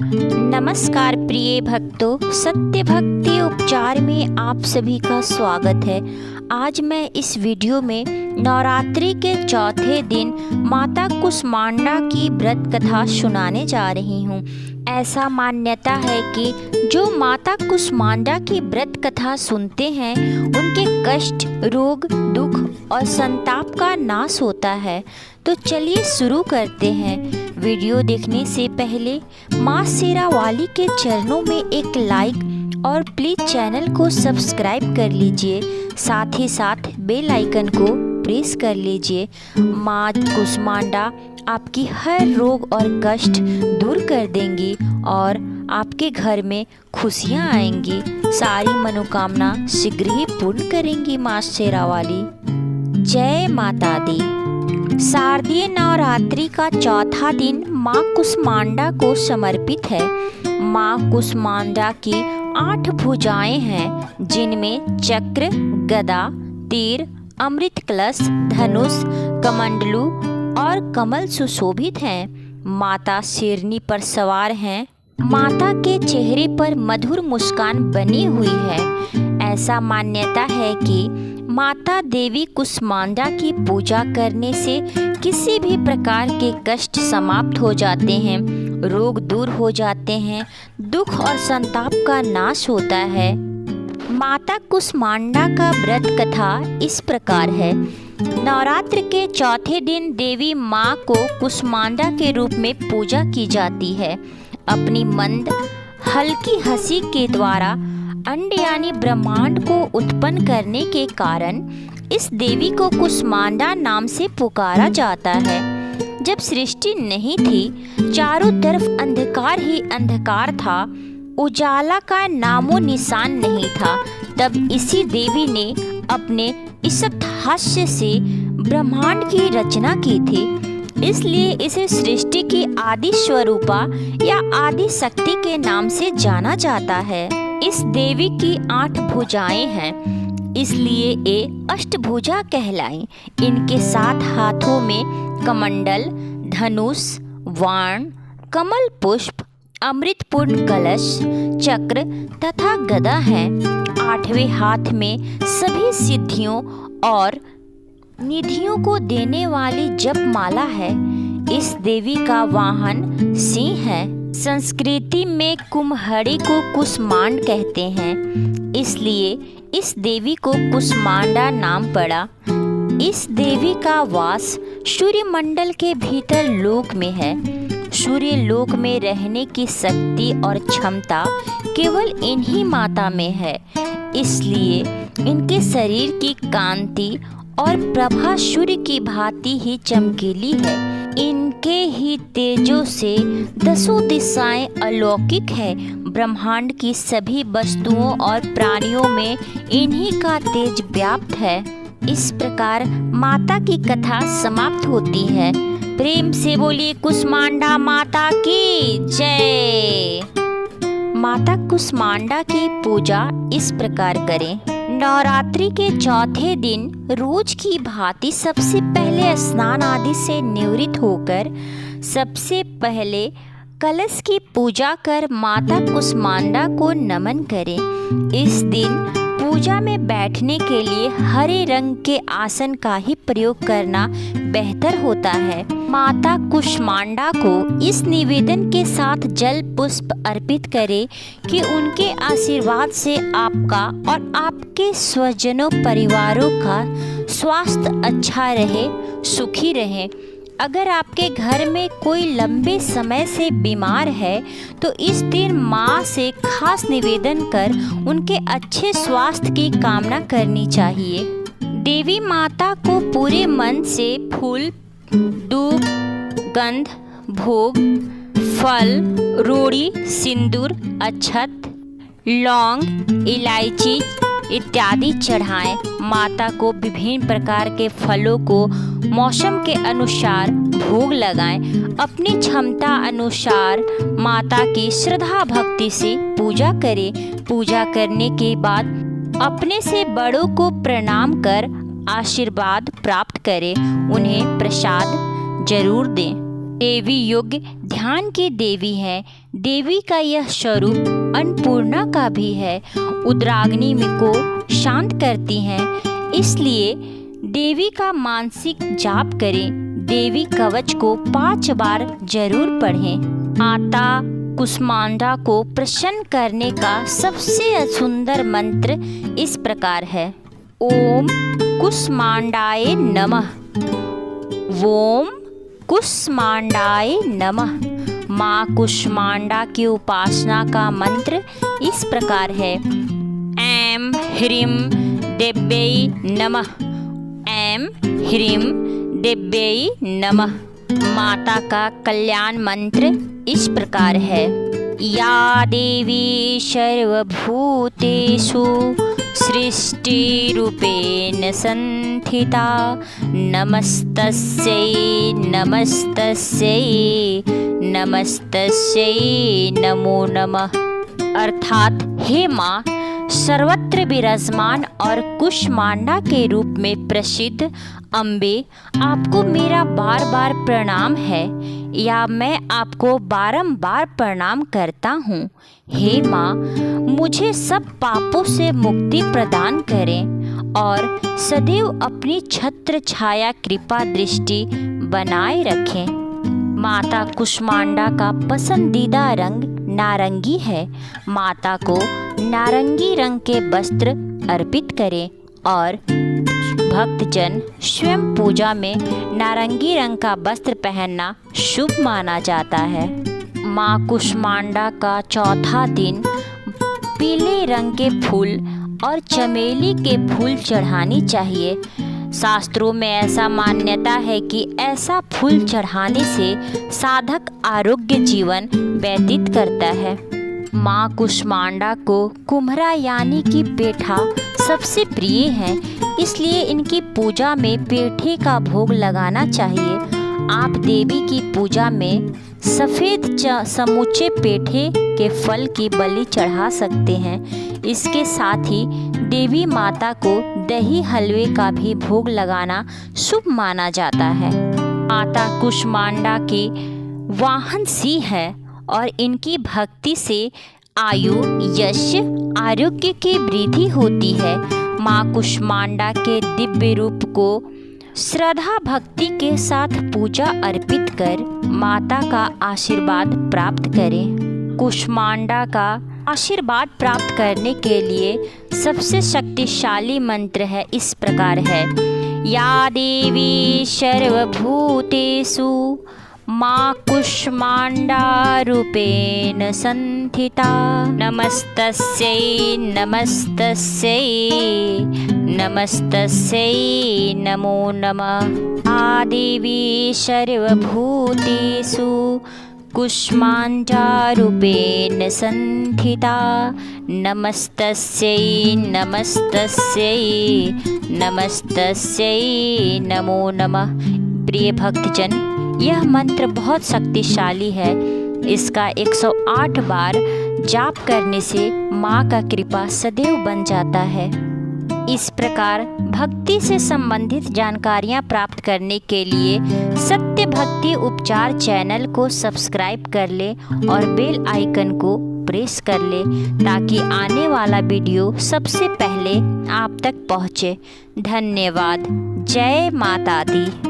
नमस्कार प्रिय भक्तों, सत्य भक्ति उपचार में आप सभी का स्वागत है। आज मैं इस वीडियो में नवरात्रि के चौथे दिन माता कुष्मांडा की व्रत कथा सुनाने जा रही हूँ। ऐसा मान्यता है कि जो माता कुष्मांडा की व्रत कथा सुनते हैं उनके कष्ट, रोग, दुख और संताप का नाश होता है। तो चलिए शुरू करते हैं। वीडियो देखने से पहले माँ शेरावाली के चरणों में एक लाइक और प्लीज़ चैनल को सब्सक्राइब कर लीजिए। साथ ही साथ बेल आइकन को प्रेस कर लीजिए। माँ कुष्मांडा आपकी हर रोग और कष्ट दूर कर देंगी और आपके घर में खुशियाँ आएंगी। सारी मनोकामना शीघ्र ही पूर्ण करेंगी माँ शेरावाली। जय माता दी। शारदीय नवरात्रि का चौथा दिन माँ कुष्मांडा को समर्पित है। माँ कुष्मांडा की 8 भुजाएं हैं, जिनमें चक्र, गदा, तीर, अमृत कलश, धनुष, कमंडलू और कमल सुशोभित हैं। माता शेरनी पर सवार हैं। माता के चेहरे पर मधुर मुस्कान बनी हुई है। ऐसा मान्यता है कि माता देवी कुष्मांडा की पूजा करने से किसी भी प्रकार के कष्ट समाप्त हो जाते हैं, रोग दूर हो जाते हैं, दुख और संताप का नाश होता है। माता कुष्मांडा का व्रत कथा इस प्रकार है। नवरात्र के चौथे दिन देवी माँ को कुष्मांडा के रूप में पूजा की जाती है। अपनी मंद हल्की हंसी के द्वारा अंड यानी ब्रह्मांड को उत्पन्न करने के कारण इस देवी को कुष्मांडा नाम से पुकारा जाता है। जब सृष्टि नहीं थी, चारों तरफ अंधकार ही अंधकार था, उजाला का नामो निशान नहीं था, तब इसी देवी ने अपने ईसत हास्य से ब्रह्मांड की रचना की थी। इसलिए इसे सृष्टि की आदि स्वरूपा या आदि शक्ति के नाम से जाना जाता है। इस देवी की 8 भुजाएं हैं, इसलिए ये अष्टभुजा कहलाई। इनके 7 हाथों में कमंडल, धनुष, वाण, कमल पुष्प, अमृतपूर्ण कलश, चक्र तथा गदा है। 8वें हाथ में सभी सिद्धियों और निधियों को देने वाली जप माला है। इस देवी का वाहन सिंह है। संस्कृति में कुम्हड़ी को कुष्मांड कहते हैं, इसलिए इस देवी को कुष्मांडा नाम पड़ा। इस देवी का वास सूर्य मंडल के भीतर लोक में है। सूर्य लोक में रहने की शक्ति और क्षमता केवल इन्हीं माता में है, इसलिए इनके शरीर की कांति और प्रभा सूर्य की भांति ही चमकीली है। इनके ही तेजों से 10 दिशाएं अलौकिक है। ब्रह्मांड की सभी वस्तुओं और प्राणियों में इन्हीं का तेज व्याप्त है। इस प्रकार माता की कथा समाप्त होती है। प्रेम से बोलिए कुष्मांडा माता की जय। माता कुष्मांडा की पूजा इस प्रकार करें। नवरात्रि के चौथे दिन रोज की भांति सबसे पहले स्नान आदि से निवृत्त होकर सबसे पहले कलश की पूजा कर माता कुष्मांडा को नमन करें। इस दिन पूजा में बैठने के लिए हरे रंग के आसन का ही प्रयोग करना बेहतर होता है। माता कुष्मांडा को इस निवेदन के साथ जल पुष्प अर्पित करें कि उनके आशीर्वाद से आपका और आपके स्वजनों परिवारों का स्वास्थ्य अच्छा रहे, सुखी रहे। अगर आपके घर में कोई लंबे समय से बीमार है तो इस दिन माँ से खास निवेदन कर उनके अच्छे स्वास्थ्य की कामना करनी चाहिए। देवी माता को पूरे मन से फूल, दूब, गंध, भोग, फल, रोड़ी, सिंदूर, अक्षत, लौंग, इलायची इत्यादि चढ़ाएं। माता को विभिन्न प्रकार के फलों को मौसम के अनुसार भोग लगाएं। अपनी क्षमता अनुसार माता की श्रद्धा भक्ति से पूजा करें। पूजा करने के बाद अपने से बड़ों को प्रणाम कर आशीर्वाद प्राप्त करें। उन्हें प्रसाद जरूर दें। देवी युग ध्यान की देवी है। देवी का यह स्वरूप अन्नपूर्णा का भी है। उद्राग्नि को शांत करती हैं, इसलिए देवी का मानसिक जाप करें। देवी कवच को 5 बार जरूर पढ़ें। माता कुष्मांडा को प्रसन्न करने का सबसे सुंदर मंत्र इस प्रकार है। ओम कुष्मांडाय नमः। ओम कुष्मांडाय नमः। माँ कुष्मांडा की उपासना का मंत्र इस प्रकार है। ऐं ह्रीं देव्यै नमः। ऐं ह्रीं देव्यै नमः। माता का कल्याण मंत्र इस प्रकार है। या देवी सर्वभूतेषु सृष्टिरूपेण संस्थिता नमस्तस्यै नमस्तस्यै नमस्तस्यै नमो नमः। अर्थात हे माँ, सर्वत्र विराजमान और कुष्मांडा के रूप में प्रसिद्ध अम्बे, आपको मेरा बार बार प्रणाम है, या मैं आपको बारंबार प्रणाम करता हूँ। हे माँ, मुझे सब पापों से मुक्ति प्रदान करें और सदैव अपनी छत्र छाया कृपा दृष्टि बनाए रखें। माता कुष्मांडा का पसंदीदा रंग नारंगी है। माता को नारंगी रंग के वस्त्र अर्पित करें और भक्तजन स्वयं पूजा में नारंगी रंग का वस्त्र पहनना शुभ माना जाता है। माँ कुष्मांडा का चौथा दिन पीले रंग के फूल और चमेली के फूल चढ़ानी चाहिए। शास्त्रों में ऐसा मान्यता है कि ऐसा फूल चढ़ाने से साधक आरोग्य जीवन व्यतीत करता है। माँ कुष्मांडा को कुम्हरा यानी कि पेठा सबसे प्रिय है, इसलिए इनकी पूजा में पेठे का भोग लगाना चाहिए। आप देवी की पूजा में सफ़ेद समूचे पेठे के फल की बलि चढ़ा सकते हैं। इसके साथ ही देवी माता को दही हलवे का भी भोग लगाना शुभ माना जाता है। माता कुष्मांडा की वाहन सिंह है और इनकी भक्ति से आयु, यश, आरोग्य की वृद्धि होती है। माँ कुष्मांडा के दिव्य रूप को श्रद्धा भक्ति के साथ पूजा अर्पित कर माता का आशीर्वाद प्राप्त करें। कुष्मांडा का आशीर्वाद प्राप्त करने के लिए सबसे शक्तिशाली मंत्र है इस प्रकार है। या देवी सर्वभूतेषु माँ कुष्मांडा रूपेण संस्थिता नमस्तस्यै नमस्तस्यै नमस्तस्यै नमो नमः। आदेवी सर्वभूतेषु कुष्मांडा रूपेण संस्थिता नमस्तस्यै नमस्तस्यै नमस्तस्यै नमो नमः। प्रिय भक्तजन, यह मंत्र बहुत शक्तिशाली है। इसका 108 बार जाप करने से माँ का कृपा सदैव बन जाता है। इस प्रकार भक्ति से संबंधित जानकारियाँ प्राप्त करने के लिए सत्य भक्ति उपचार चैनल को सब्सक्राइब कर ले और बेल आइकन को प्रेस कर ले, ताकि आने वाला वीडियो सबसे पहले आप तक पहुँचे। धन्यवाद। जय माता दी।